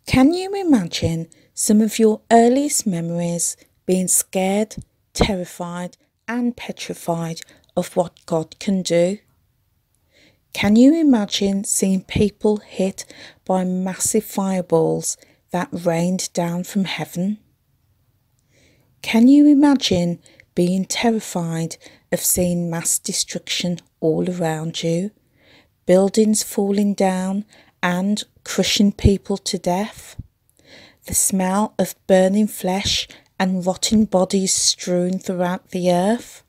Can you imagine some of your earliest memories being scared, terrified, and petrified of what God can do? Can you imagine seeing people hit by massive fireballs that rained down from heaven? Can you imagine being terrified of seeing mass destruction all around you, buildings falling down and crushing people to death? The smell of burning flesh and rotting bodies strewn throughout the earth?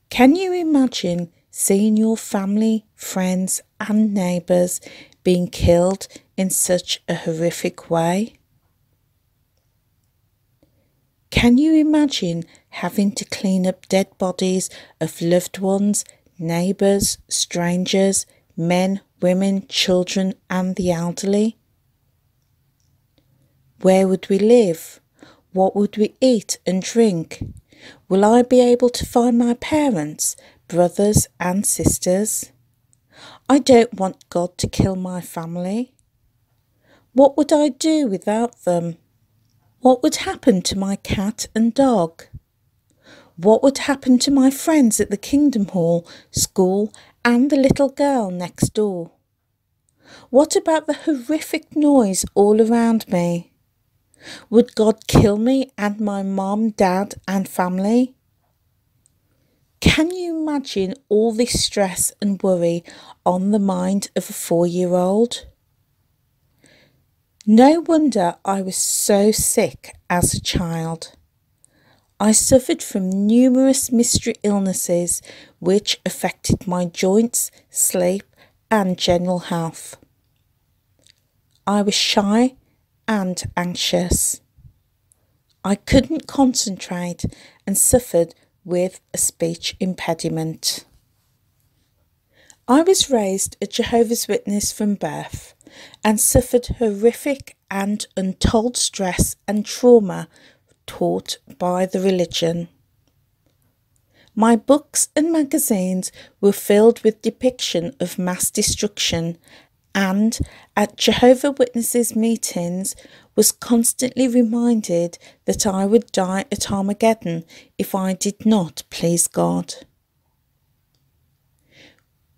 Can you imagine seeing your family, friends and neighbours being killed in such a horrific way? Can you imagine having to clean up dead bodies of loved ones, neighbours, strangers, men, women, children and the elderly? Where would we live? What would we eat and drink? Will I be able to find my parents, brothers and sisters? I don't want God to kill my family. What would I do without them? What would happen to my cat and dog? What would happen to my friends at the Kingdom Hall, school and the little girl next door? What about the horrific noise all around me? Would God kill me and my mum, dad and family? Can you imagine all this stress and worry on the mind of a 4-year-old? No wonder I was so sick as a child. I suffered from numerous mystery illnesses which affected my joints, sleep and general health. I was shy and anxious. I couldn't concentrate and suffered with a speech impediment. I was raised a Jehovah's Witness from birth and suffered horrific and untold stress and trauma taught by the religion. My books and magazines were filled with depiction of mass destruction, and at Jehovah Witnesses meetings was constantly reminded that I would die at Armageddon if I did not please God.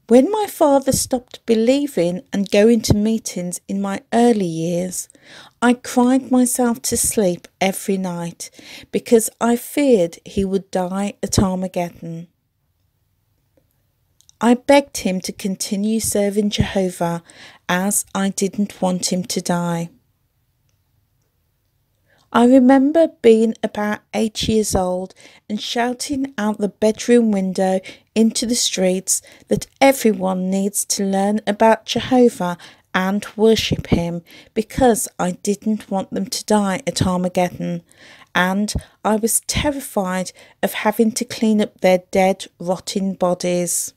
When my father stopped believing and going to meetings in my early years, I cried myself to sleep every night because I feared he would die at Armageddon. I begged him to continue serving Jehovah as I didn't want him to die. I remember being about 8 years old and shouting out the bedroom window into the streets that everyone needs to learn about Jehovah and worship him because I didn't want them to die at Armageddon, and I was terrified of having to clean up their dead, rotting bodies.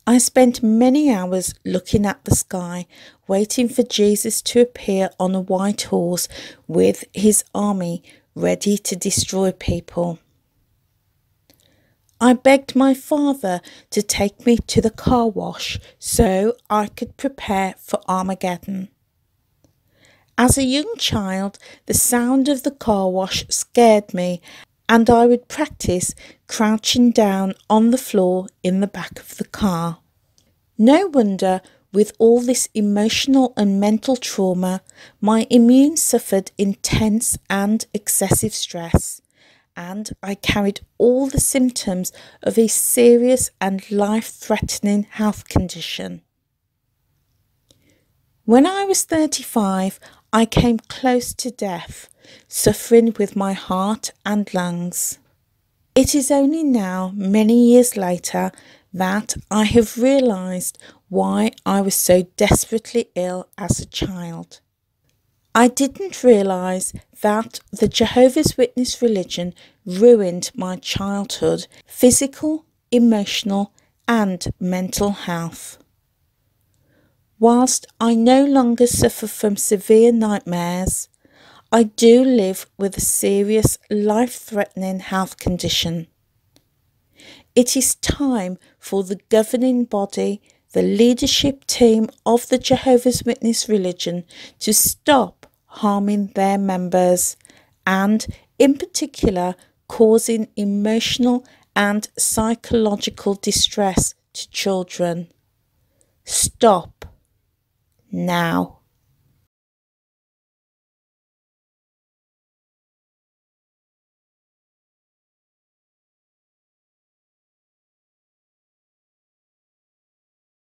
I spent many hours looking at the sky, waiting for Jesus to appear on a white horse with his army ready to destroy people. I begged my father to take me to the car wash so I could prepare for Armageddon. As a young child, the sound of the car wash scared me, and I would practice crouching down on the floor in the back of the car. No wonder, with all this emotional and mental trauma, my immune suffered intense and excessive stress, and I carried all the symptoms of a serious and life-threatening health condition. When I was 35, I came close to death, suffering with my heart and lungs. It is only now, many years later, that I have realised why I was so desperately ill as a child. I didn't realise that the Jehovah's Witness religion ruined my childhood, physical, emotional and mental health. Whilst I no longer suffer from severe nightmares, I do live with a serious, life-threatening health condition. It is time for the governing body, the leadership team of the Jehovah's Witness religion to stop harming their members and, in particular, causing emotional and psychological distress to children. Stop now.